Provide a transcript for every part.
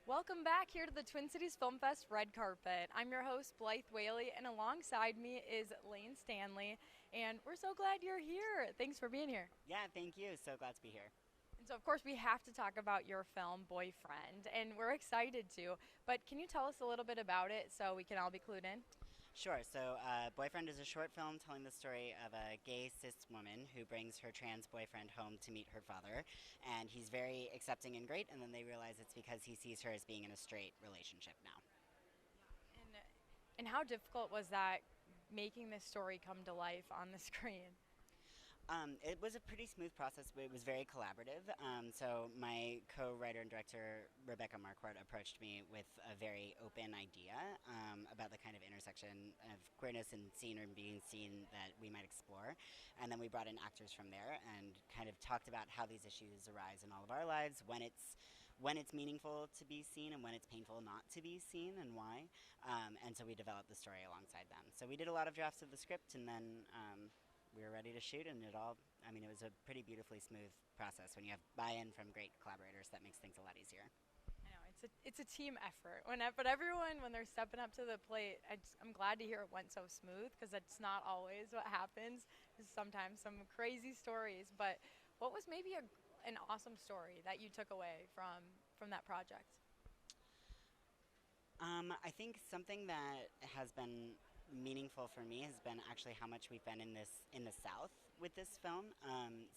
Welcome back here to the Twin Cities Film Fest Red Carpet. I'm your host, Blythe Whaley, and alongside me is Lane Stanley, and we're so glad you're here. Thanks for being here. Yeah, thank you. So glad to be here. And so, of course, we have to talk about your film, Boifriend, and we're excited to. But can you tell us a little bit about it so we can all be clued in? Sure. So, Boyfriend is a short film telling the story of a gay cis woman who brings her trans boyfriend home to meet her father. And he's very accepting and great, and then they realize it's because he sees her as being in a straight relationship now. And, and how difficult was that making this story come to life on the screen? It was a pretty smooth process, but it was very collaborative. So my co-writer and director Rebecca Marquardt approached me with a very open idea about the kind of intersection of queerness and seen or being seen that we might explore, and then we brought in actors from there and kind of talked about how these issues arise in all of our lives, when it's meaningful to be seen and when it's painful not to be seen, and why. And so we developed the story alongside them. So we did a lot of drafts of the script, and then we were ready to shoot, and it was a pretty beautifully smooth process. When you have buy-in from great collaborators, that makes things a lot easier. I know it's a team effort. But everyone when they're stepping up to the plate, I'm glad to hear it went so smooth because that's not always what happens. There's sometimes some crazy stories. But what was maybe an awesome story that you took away from that project? I think something that has been meaningful for me has been actually how much we've been in the South with this film.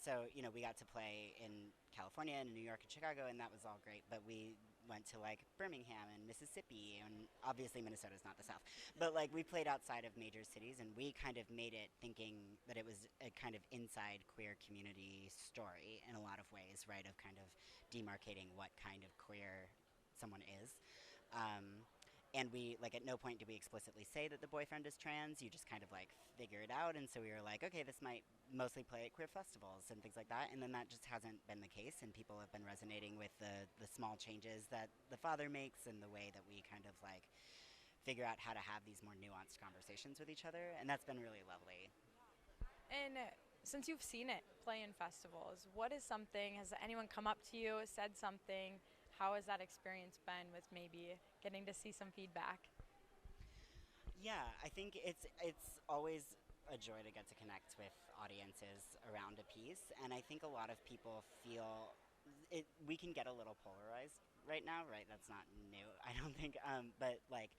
So we got to play in California and New York and Chicago, and that was all great. But we went to like Birmingham and Mississippi, and obviously Minnesota's not the South. But like we played outside of major cities, and we kind of made it thinking that it was a kind of inside queer community story in a lot of ways, right? Of kind of demarcating what kind of queer someone is. Um, and we like at no point did we explicitly say that the boyfriend is trans. You just kind of like figure it out, and so we were like, okay, this might mostly play at queer festivals and things like that. And then that just hasn't been the case, and people have been resonating with the small changes that the father makes and the way that we kind of like figure out how to have these more nuanced conversations with each other, and that's been really lovely. And since you've seen it play in festivals, what is something? Has anyone come up to you, said something? How has that experience been with maybe getting to see some feedback? Yeah, I think it's always a joy to get to connect with audiences around a piece, and I think a lot of people feel it. We can get a little polarized right now, right? That's not new, I don't think. But like,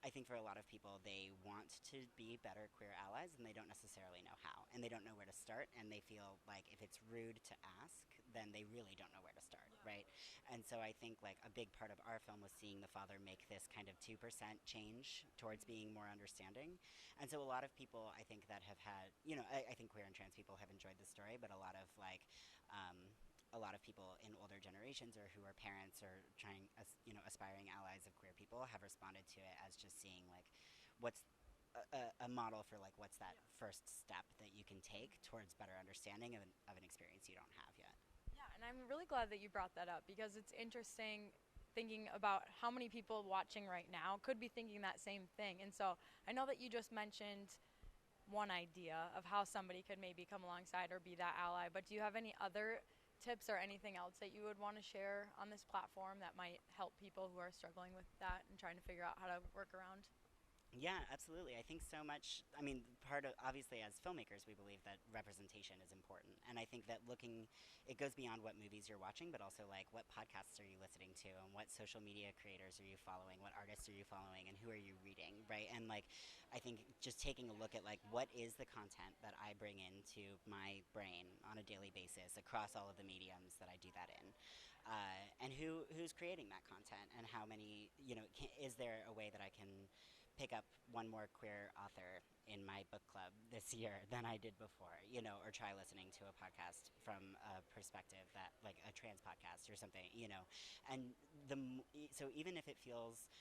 I think for a lot of people, they want to be better queer allies, and they don't necessarily know how, and they don't know where to start, and they feel like if it's rude to ask, then they really don't know where to start, right? And so I think like a big part of our film was seeing the father make this kind of 2% change towards being more understanding. And so a lot of people I think that have had, I think queer and trans people have enjoyed the story, but um, a lot of people in older generations or who are parents or trying, aspiring allies of queer people have responded to it as just seeing like what's a model for like what's that first step that you can take towards better understanding of an experience you don't have yet. Yeah, and I'm really glad that you brought that up because it's interesting thinking about how many people watching right now could be thinking that same thing. And so I know that you just mentioned one idea of how somebody could maybe come alongside or be that ally, but do you have any other tips or anything else that you would want to share on this platform that might help people who are struggling with that and trying to figure out how to work around? Yeah, absolutely. I think so much. I mean, part of obviously as filmmakers, we believe that representation is important, and I think that it goes beyond what movies you're watching, but also like what podcasts are you listening to, and what social media creators are you following, what artists are you following, and who are you reading, right? And like, I think just taking a look at like what is the content that I bring into my brain on a daily basis across all of the mediums that I do that in, and who's creating that content, and how many, is there a way that I can pick up one more queer author in my book club this year than I did before, or try listening to a podcast from a perspective that, like a trans podcast or something, and so even if it feels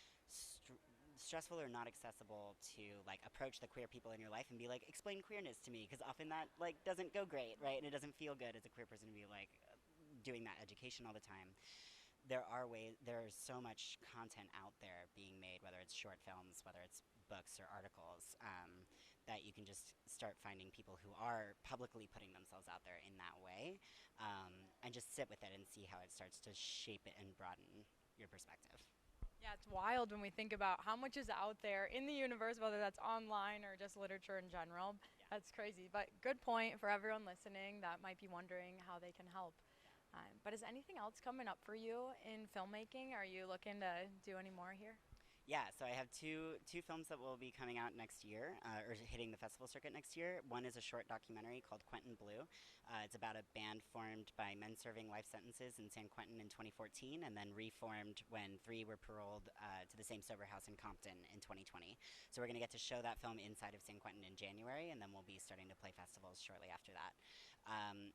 stressful or not accessible to like approach the queer people in your life and be like, explain queerness to me, because often that like doesn't go great, right? And it doesn't feel good as a queer person to be like doing that education all the time. There's so much content out there being made, whether it's short films, whether it's books or articles, that you can just start finding people who are publicly putting themselves out there in that way, and just sit with it and see how it starts to shape it and broaden your perspective. It's wild when we think about how much is out there in the universe, whether that's online or just literature in general. Yeah. That's crazy. But good point for everyone listening that might be wondering how they can help. But is anything else coming up for you in filmmaking? Are you looking to do any more here? Yeah, so I have two films that will be coming out next year, or hitting the festival circuit next year. One is a short documentary called Quentin Blue. It's about a band formed by men serving life sentences in San Quentin in 2014, and then reformed when 3 were paroled to the same sober house in Compton in 2020. So we're going to get to show that film inside of San Quentin in January, and then we'll be starting to play festivals shortly after that.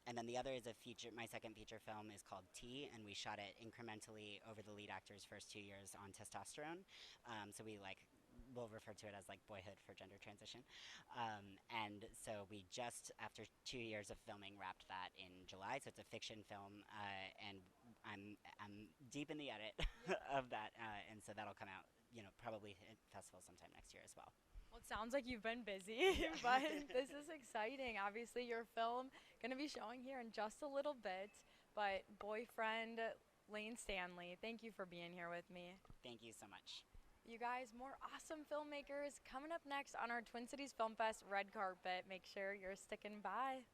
And then the other is my second feature film is called T, and we shot it incrementally over the lead actor's first 2 years on testosterone. So we'll refer to it as like boyhood for gender transition. And so we just, after 2 years of filming, wrapped that in July. So it's a fiction film, and I'm deep in the edit of that, and so that'll come out, probably at festival sometime next year as well. Well, it sounds like you've been busy, but this is exciting. Obviously, your film going to be showing here in just a little bit. But Boifriend, Lane Stanley, thank you for being here with me. Thank you so much. You guys, more awesome filmmakers coming up next on our Twin Cities Film Fest red carpet. Make sure you're sticking by.